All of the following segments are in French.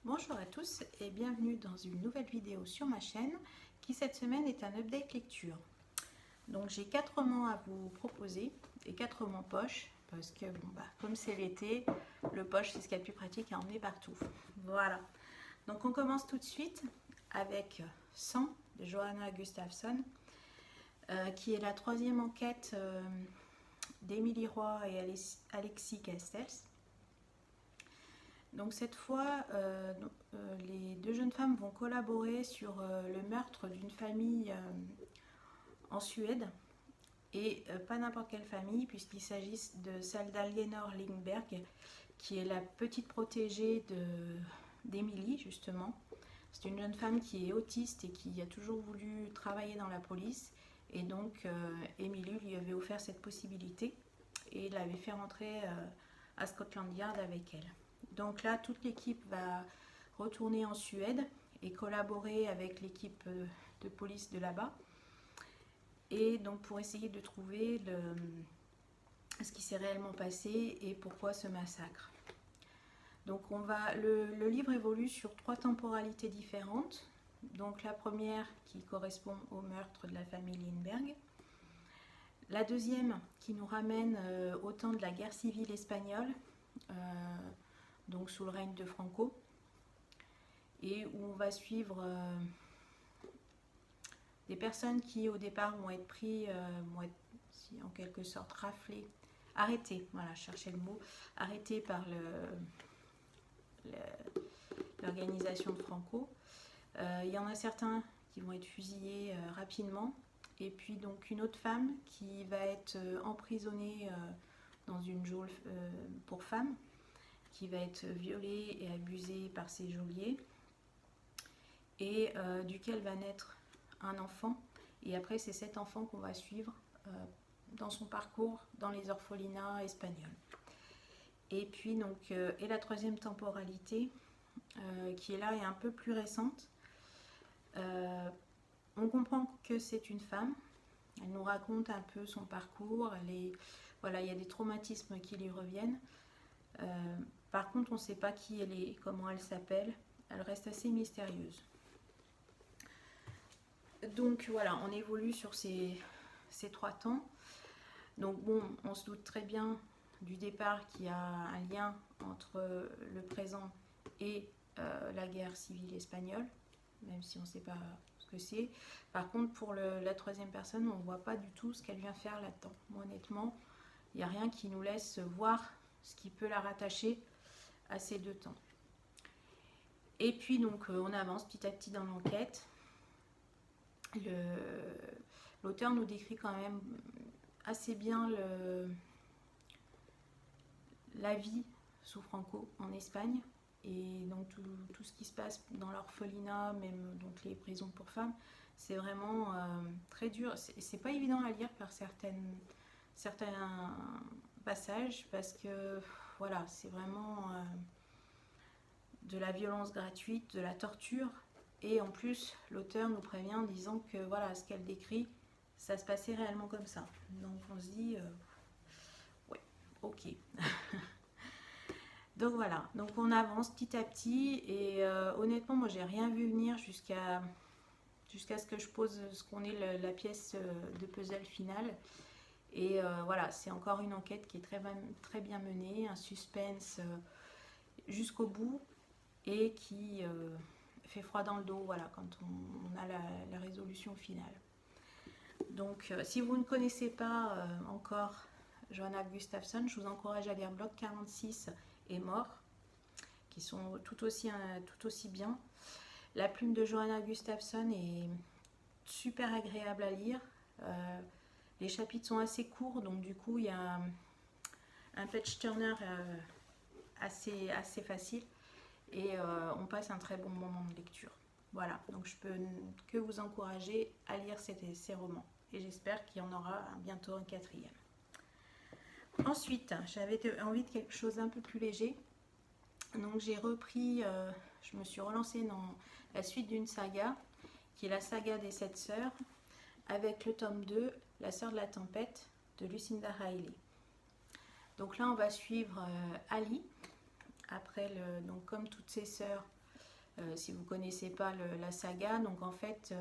Bonjour à tous et bienvenue dans une nouvelle vidéo sur ma chaîne qui cette semaine est un update lecture. Donc j'ai 4 romans à vous proposer et 4 romans poche parce que comme c'est l'été, le poche c'est ce qu'il y a de plus pratique à emmener partout. Voilà, donc on commence tout de suite avec 100 de Johanna Gustafsson qui est la troisième enquête d'Émilie Roy et Alexis Castells. Donc cette fois, les deux jeunes femmes vont collaborer sur le meurtre d'une famille en Suède. Et pas n'importe quelle famille, puisqu'il s'agit de celle d'Aliénor Lindberg, qui est la petite protégée d'Émilie, justement. C'est une jeune femme qui est autiste et qui a toujours voulu travailler dans la police. Et donc, Émilie lui avait offert cette possibilité et l'avait fait rentrer à Scotland Yard avec elle. Donc là, toute l'équipe va retourner en Suède et collaborer avec l'équipe de police de là-bas. Et donc pour essayer de trouver ce qui s'est réellement passé et pourquoi ce massacre. Donc le livre évolue sur 3 temporalités différentes. Donc la première qui correspond au meurtre de la famille Lindberg. La deuxième qui nous ramène au temps de la guerre civile espagnole, donc sous le règne de Franco, et où on va suivre des personnes qui au départ vont être pris, vont être en quelque sorte raflées, arrêtées, voilà, je cherchais le mot, arrêtées par l'organisation de Franco. Il y en a certains qui vont être fusillés rapidement, et puis donc une autre femme qui va être emprisonnée dans une geôle pour femmes, qui va être violée et abusée par ses geôliers, et duquel va naître un enfant. Et après, c'est cet enfant qu'on va suivre dans son parcours dans les orphelinats espagnols. Et puis, donc, et la troisième temporalité, qui est là et un peu plus récente. On comprend que c'est une femme. Elle nous raconte un peu son parcours. Voilà, il y a des traumatismes qui lui reviennent. Par contre, on ne sait pas qui elle est, comment elle s'appelle. Elle reste assez mystérieuse. Donc voilà, on évolue sur ces 3 temps. Donc bon, on se doute très bien du départ qu'il y a un lien entre le présent et la guerre civile espagnole, même si on ne sait pas ce que c'est. Par contre, pour la troisième personne, on ne voit pas du tout ce qu'elle vient faire là-dedans. Moi, honnêtement, il n'y a rien qui nous laisse voir ce qui peut la rattacher à ces 2 temps. Et puis donc, on avance petit à petit dans l'enquête. L'auteur nous décrit quand même assez bien la vie sous Franco en Espagne, et donc tout ce qui se passe dans l'orphelinat, même donc les prisons pour femmes, c'est vraiment très dur. C'est pas évident à lire par certains passages, parce que voilà, c'est vraiment de la violence gratuite, de la torture. Et en plus, l'auteur nous prévient en disant que voilà, ce qu'elle décrit, ça se passait réellement comme ça. Donc on se dit, ouais, ok. Donc voilà, donc on avance petit à petit, et honnêtement, moi j'ai rien vu venir jusqu'à ce que je pose ce qu'on est la pièce de puzzle finale. Et voilà, c'est encore une enquête qui est très bien menée, un suspense jusqu'au bout, et qui fait froid dans le dos, voilà, quand on a la résolution finale. Donc si vous ne connaissez pas encore Johanna Gustafsson, je vous encourage à lire Bloc 46 et Mort, qui sont tout aussi bien. La plume de Johanna Gustafsson est super agréable à lire. Les chapitres sont assez courts, donc du coup il y a un page turner assez facile, et on passe un très bon moment de lecture. Voilà, donc je peux que vous encourager à lire ces romans, et j'espère qu'il y en aura bientôt un 4e. Ensuite, j'avais envie de quelque chose d'un peu plus léger, donc j'ai repris, je me suis relancée dans la suite d'une saga, qui est la saga des 7 sœurs, avec le tome 2, La sœur de la tempête, de Lucinda Riley. Donc là, on va suivre Ali, après donc comme toutes ses sœurs, Si vous ne connaissez pas la saga, donc en fait,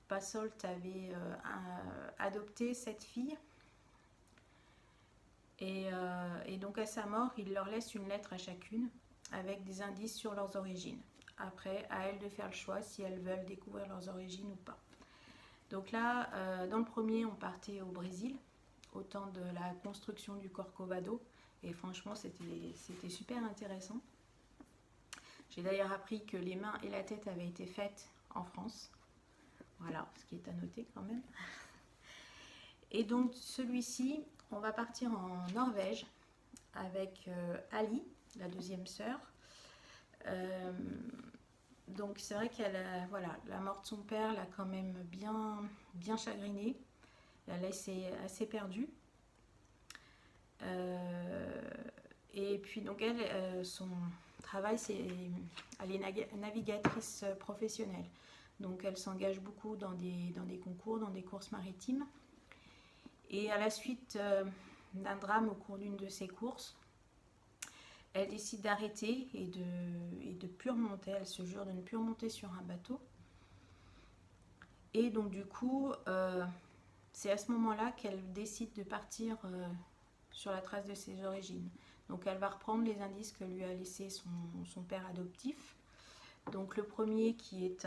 Passolt avait adopté cette fille. Et donc à sa mort, il leur laisse une lettre à chacune avec des indices sur leurs origines. Après, à elles de faire le choix si elles veulent découvrir leurs origines ou pas. Donc là, dans le premier, on partait au Brésil, au temps de la construction du Corcovado. Et franchement, c'était super intéressant. J'ai d'ailleurs appris que les mains et la tête avaient été faites en France. Voilà, ce qui est à noter quand même. Et donc celui-ci, on va partir en Norvège avec Ali, la deuxième sœur. Donc c'est vrai voilà, la mort de son père l'a quand même bien chagrinée. La laissé assez perdue. Et puis donc elle, son travail, elle est navigatrice professionnelle. Donc elle s'engage beaucoup dans des concours, dans des courses maritimes. Et à la suite d'un drame au cours d'une de ces courses, elle décide d'arrêter et de plus remonter. Elle se jure de ne plus remonter sur un bateau. Et donc du coup, c'est à ce moment-là qu'elle décide de partir sur la trace de ses origines. Donc elle va reprendre les indices que lui a laissé son père adoptif. Donc le premier qui est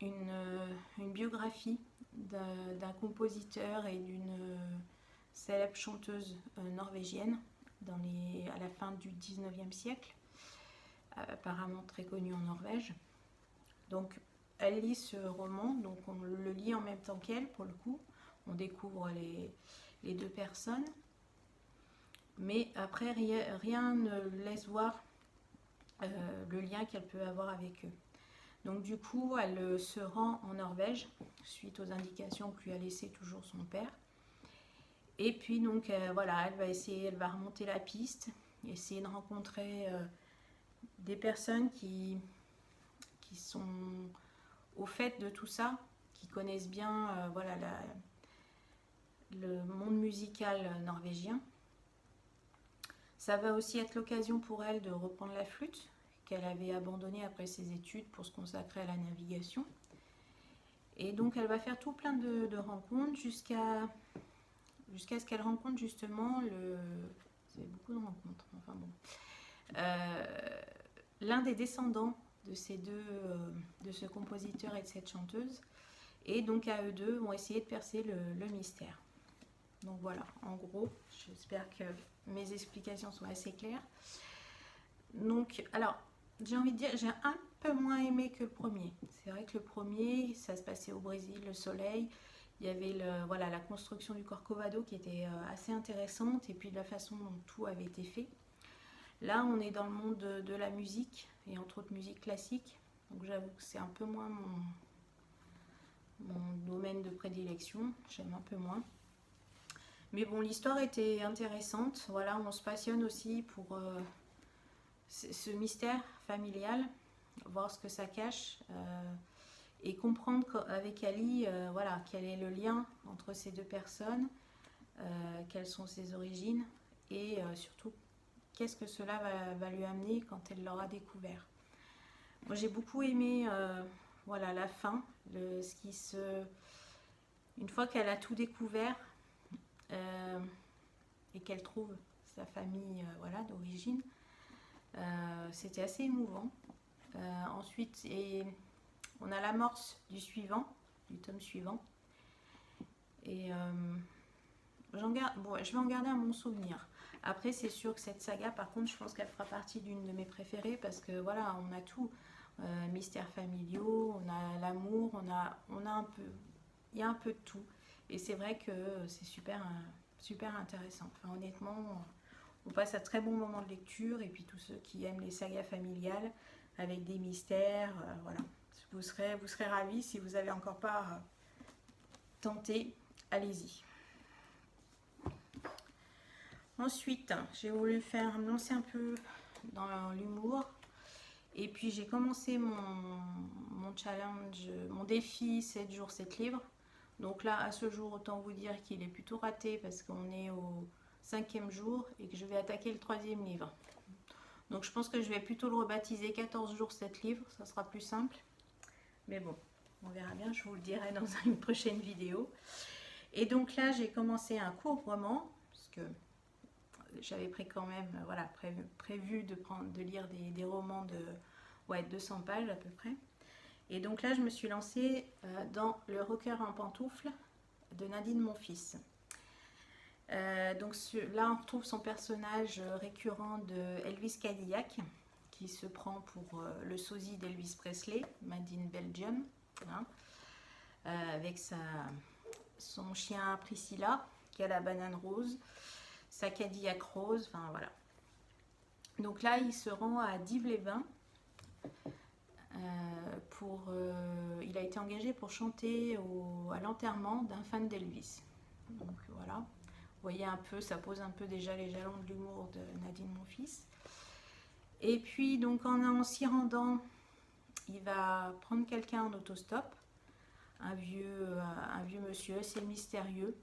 une biographie d'un compositeur et d'une célèbre chanteuse norvégienne à la fin du 19e siècle, apparemment très connue en Norvège. Donc elle lit ce roman, donc on le lit en même temps qu'elle pour le coup. On découvre les deux personnes. Mais après, rien ne laisse voir le lien qu'elle peut avoir avec eux. Donc du coup, elle se rend en Norvège, suite aux indications que lui a laissées toujours son père. Et puis donc, voilà, elle va remonter la piste, essayer de rencontrer des personnes qui sont au fait de tout ça, qui connaissent bien voilà, le monde musical norvégien. Ça va aussi être l'occasion pour elle de reprendre la flûte, qu'elle avait abandonnée après ses études pour se consacrer à la navigation. Et donc elle va faire tout plein de rencontres jusqu'à ce qu'elle rencontre justement c'est beaucoup de rencontres, enfin bon. L'un des descendants de de ce compositeur et de cette chanteuse. Et donc à eux deux vont essayer de percer le mystère. Donc voilà, en gros, j'espère que mes explications sont assez claires. Donc, alors, j'ai envie de dire, j'ai un peu moins aimé que le premier. C'est vrai que le premier, ça se passait au Brésil, le soleil. Il y avait voilà, la construction du Corcovado qui était assez intéressante et puis de la façon dont tout avait été fait. Là, on est dans le monde de la musique et entre autres musique classique. Donc j'avoue que c'est un peu moins mon domaine de prédilection. J'aime un peu moins. Mais bon, l'histoire était intéressante. Voilà, on se passionne aussi pour ce mystère familial, voir ce que ça cache et comprendre avec Ali, voilà, quel est le lien entre ces deux personnes, quelles sont ses origines et surtout qu'est-ce que cela va lui amener quand elle l'aura découvert. Moi, j'ai beaucoup aimé voilà, la fin, une fois qu'elle a tout découvert, et qu'elle trouve sa famille voilà, d'origine. C'était assez émouvant. Ensuite, on a l'amorce du tome suivant. Et je vais en garder un bon souvenir. Après, c'est sûr que cette saga, par contre, je pense qu'elle fera partie d'une de mes préférées parce que voilà, on a tout. Mystères familiaux, on a l'amour, on a un peu, il y a un peu de tout. Et c'est vrai que c'est super intéressant. Enfin, honnêtement, on passe un très bon moment de lecture. Et puis tous ceux qui aiment les sagas familiales avec des mystères, voilà. Vous serez ravis si vous n'avez encore pas tenté. Allez-y. Ensuite, j'ai voulu me lancer un peu dans l'humour. Et puis j'ai commencé mon challenge, mon défi 7 jours, 7 livres. Donc là, à ce jour, autant vous dire qu'il est plutôt raté parce qu'on est au 5e jour et que je vais attaquer le 3e livre. Donc je pense que je vais plutôt le rebaptiser 14 jours 7 livres, ça sera plus simple. Mais bon, on verra bien, je vous le dirai dans une prochaine vidéo. Et donc là, j'ai commencé un court roman, parce que j'avais pris quand même, voilà, prévu de lire des romans de 200 pages à peu près. Et donc là, je me suis lancée dans Le Rocker en pantoufles de Nadine Monfils. Donc là, on retrouve son personnage récurrent de Elvis Cadillac, qui se prend pour le sosie d'Elvis Presley, Made in Belgium, hein, avec son chien Priscilla, qui a la banane rose, sa Cadillac rose, enfin voilà. Donc là, il se rend à Dives-les-Bains. Il a été engagé pour chanter à l'enterrement d'un fan d'Elvis. Donc voilà, vous voyez un peu, ça pose un peu déjà les jalons de l'humour de Nadine Monfils. Et puis donc en s'y rendant, il va prendre quelqu'un en autostop, un vieux monsieur assez mystérieux.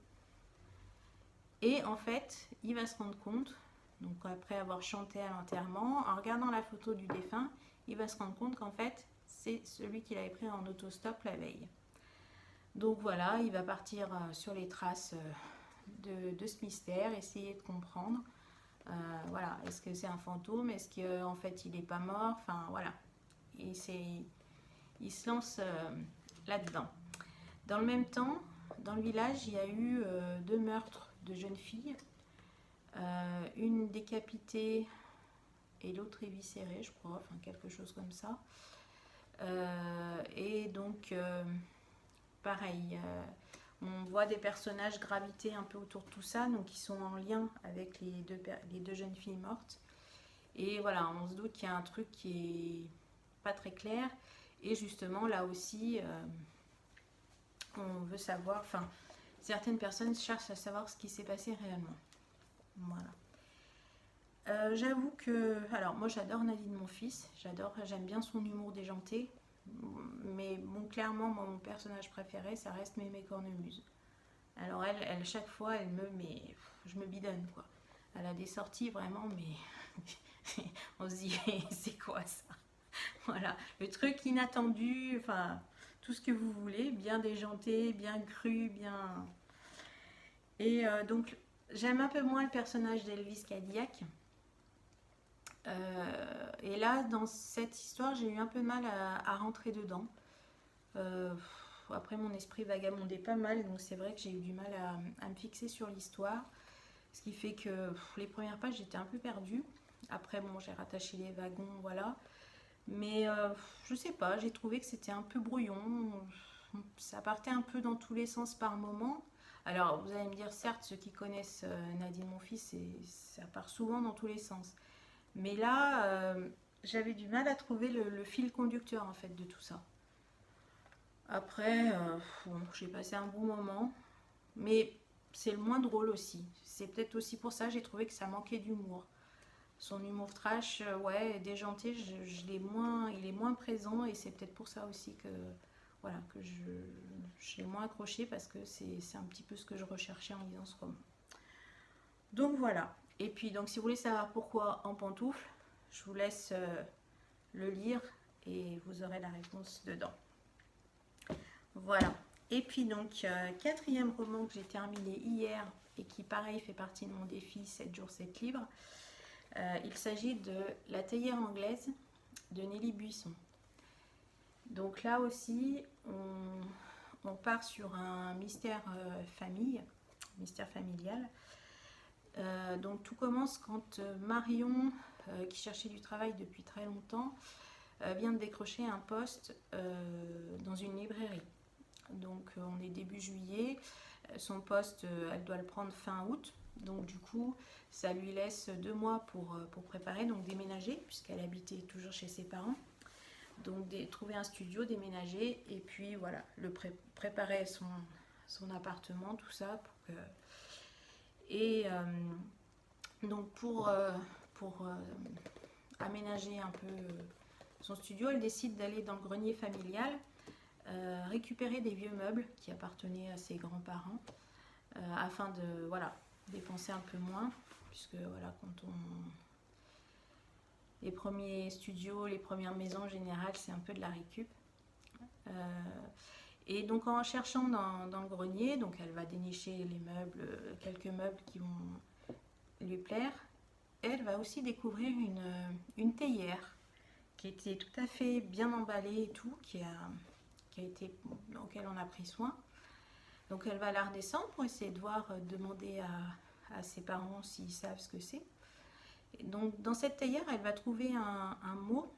Et en fait, il va se rendre compte, donc après avoir chanté à l'enterrement, en regardant la photo du défunt, il va se rendre compte qu'en fait, c'est celui qu'il avait pris en autostop la veille. Donc voilà, il va partir sur les traces de ce mystère, essayer de comprendre. Voilà, est-ce que c'est un fantôme? Est-ce qu'en fait il n'est pas mort? Enfin voilà, il se lance là-dedans. Dans le même temps, dans le village, il y a eu 2 meurtres de jeunes filles. Une décapitée et l'autre éviscérée, je crois, enfin quelque chose comme ça. Et donc, pareil, on voit des personnages graviter un peu autour de tout ça, donc ils sont en lien avec les deux jeunes filles mortes. Et voilà, on se doute qu'il y a un truc qui est pas très clair. Et justement, là aussi, on veut savoir, enfin, certaines personnes cherchent à savoir ce qui s'est passé réellement. Voilà. J'avoue que, alors moi j'adore Nadine Monfils, j'aime bien son humour déjanté, mais bon, clairement, moi, mon personnage préféré, ça reste Mémé Cornemuse. Alors elle chaque fois, je me bidonne quoi. Elle a des sorties vraiment, mais on se dit, c'est quoi ça? Voilà, le truc inattendu, enfin, tout ce que vous voulez, bien déjanté, bien cru, bien... Et donc, j'aime un peu moins le personnage d'Elvis Cadillac. Et là, dans cette histoire, j'ai eu un peu de mal à rentrer dedans. Après, mon esprit vagabondait pas mal, donc c'est vrai que j'ai eu du mal à me fixer sur l'histoire. Ce qui fait que les premières pages, j'étais un peu perdue. Après, bon, j'ai rattaché les wagons, voilà. Mais je sais pas, j'ai trouvé que c'était un peu brouillon. Ça partait un peu dans tous les sens par moment. Alors, vous allez me dire, certes, ceux qui connaissent Nadine Monfils, ça part souvent dans tous les sens. Mais là, j'avais du mal à trouver le fil conducteur, en fait, de tout ça. Après, bon, j'ai passé un bon moment. Mais c'est le moins drôle aussi. C'est peut-être aussi pour ça que j'ai trouvé que ça manquait d'humour. Son humour trash, ouais, déjanté, il est moins présent et c'est peut-être pour ça aussi que, voilà, que j'ai moins accroché parce que c'est un petit peu ce que je recherchais en lisant ce roman. Donc voilà. Et puis, donc, si vous voulez savoir pourquoi en pantoufles, je vous laisse le lire et vous aurez la réponse dedans. Voilà. Et puis donc, quatrième roman que j'ai terminé hier et qui pareil fait partie de mon défi 7 jours 7 livres. Il s'agit de La théière anglaise de Nelly Buisson. Donc là aussi, on part sur un mystère mystère familial. Donc tout commence quand Marion, qui cherchait du travail depuis très longtemps, vient de décrocher un poste dans une librairie. Donc on est début juillet, son poste, elle doit le prendre fin août. Donc du coup, ça lui laisse 2 mois pour préparer, donc déménager, puisqu'elle habitait toujours chez ses parents. Donc trouver un studio, déménager, et puis voilà, préparer son appartement, tout ça. Et donc pour aménager un peu son studio, elle décide d'aller dans le grenier familial, récupérer des vieux meubles qui appartenaient à ses grands-parents, afin de dépenser un peu moins, puisque voilà, quand Les premiers studios, les premières maisons en général, c'est un peu de la récup. Et donc en cherchant dans le grenier, donc elle va dénicher les meubles, quelques meubles qui vont lui plaire. Elle va aussi découvrir une théière qui était tout à fait bien emballée et tout, qui a été, auquel on a pris soin. Donc elle va la redescendre pour essayer de voir, demander à ses parents s'ils savent ce que c'est. Donc dans cette théière, elle va trouver un mot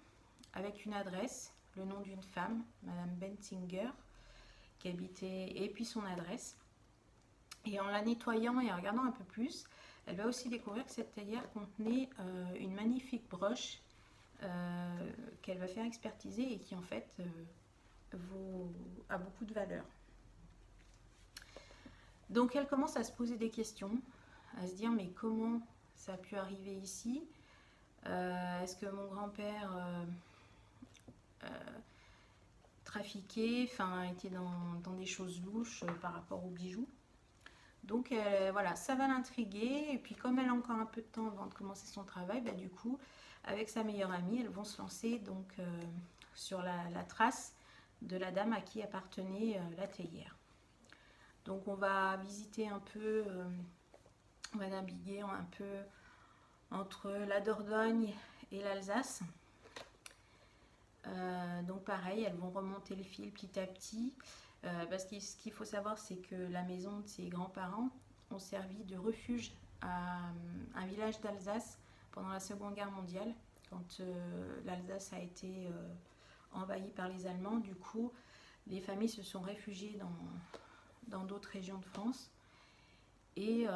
avec une adresse, le nom d'une femme, Madame Bensinger, qui habitait, et puis son adresse. Et en la nettoyant et en regardant un peu plus, elle va aussi découvrir que cette théière contenait une magnifique broche qu'elle va faire expertiser et qui en fait a beaucoup de valeur. Donc elle commence à se poser des questions, à se dire mais comment ça a pu arriver ici? Est-ce que mon grand-père trafiquait, enfin était dans des choses louches par rapport aux bijoux? Donc voilà, ça va l'intriguer. Et puis comme elle a encore un peu de temps avant de commencer son travail, bah, du coup, avec sa meilleure amie, elles vont se lancer donc sur la trace de la dame à qui appartenait la théière. Donc on va visiter un peu, on va naviguer un peu entre la Dordogne et l'Alsace. Donc pareil, elles vont remonter le fil petit à petit. Parce que ce qu'il faut savoir, c'est que la maison de ses grands-parents ont servi de refuge à un village d'Alsace pendant la Seconde Guerre mondiale, quand l'Alsace a été envahie par les Allemands. Du coup, les familles se sont réfugiées dans d'autres régions de France. Et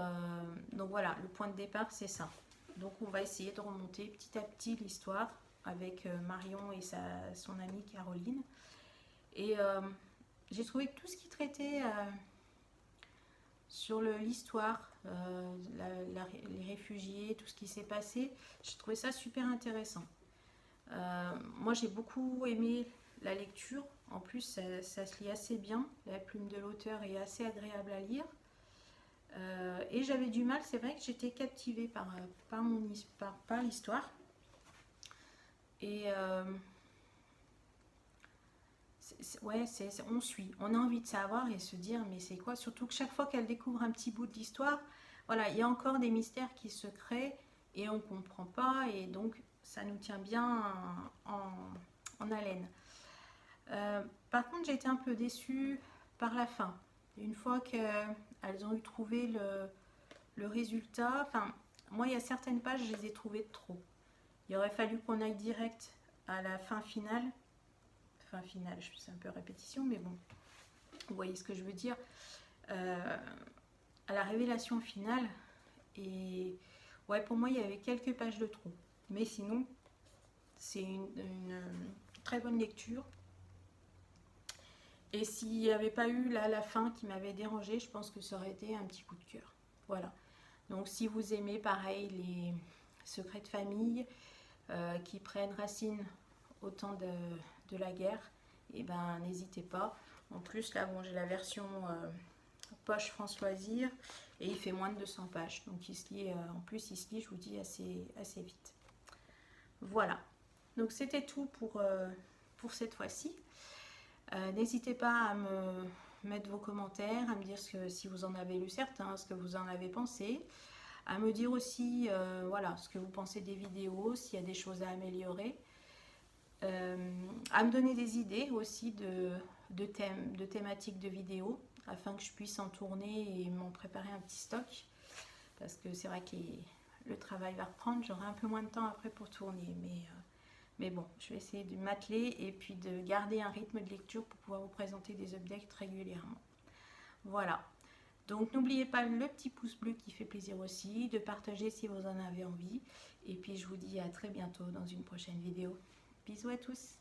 donc voilà, le point de départ, c'est ça. Donc on va essayer de remonter petit à petit l'histoire avec Marion et son amie Caroline. Et j'ai trouvé que tout ce qui traitait sur l'histoire, les réfugiés, tout ce qui s'est passé, j'ai trouvé ça super intéressant. Moi j'ai beaucoup aimé la lecture, en plus ça se lit assez bien, la plume de l'auteur est assez agréable à lire. Et j'avais du mal, c'est vrai que j'étais captivée par l'histoire. Et ouais, on suit, on a envie de savoir et se dire mais c'est quoi, surtout que chaque fois qu'elle découvre un petit bout de l'histoire, voilà, il y a encore des mystères qui se créent et on ne comprend pas, et donc ça nous tient bien en haleine. Par contre, j'ai été un peu déçue par la fin. Une fois qu'elles ont eu trouvé le résultat, enfin, moi il y a certaines pages, je les ai trouvées de trop. Il aurait fallu qu'on aille direct à la fin finale. Fin finale, c'est un peu répétition, mais bon, vous voyez ce que je veux dire. À la révélation finale, et ouais, pour moi, il y avait quelques pages de trop. Mais sinon, c'est une très bonne lecture. Et s'il n'y avait pas eu là la fin qui m'avait dérangée, je pense que ça aurait été un petit coup de cœur. Voilà. Donc si vous aimez, pareil, les secrets de famille qui prennent racine au temps de la guerre, et ben n'hésitez pas. En plus là, bon, j'ai la version poche France Loisirs et il fait moins de 200 pages, donc il se lit, en plus il se lit, je vous dis, assez vite. Voilà, donc c'était tout pour cette fois-ci. N'hésitez pas à me mettre vos commentaires, à me dire si vous en avez lu certains, ce que vous en avez pensé, à me dire aussi voilà, ce que vous pensez des vidéos, s'il y a des choses à améliorer, à me donner des idées aussi de thématiques de vidéos, afin que je puisse en tourner et m'en préparer un petit stock, parce que c'est vrai que le travail va reprendre, j'aurai un peu moins de temps après pour tourner, mais bon, je vais essayer de m'atteler et puis de garder un rythme de lecture pour pouvoir vous présenter des updates régulièrement. Voilà, donc n'oubliez pas le petit pouce bleu qui fait plaisir aussi, de partager si vous en avez envie, et puis je vous dis à très bientôt dans une prochaine vidéo. Bisous à tous!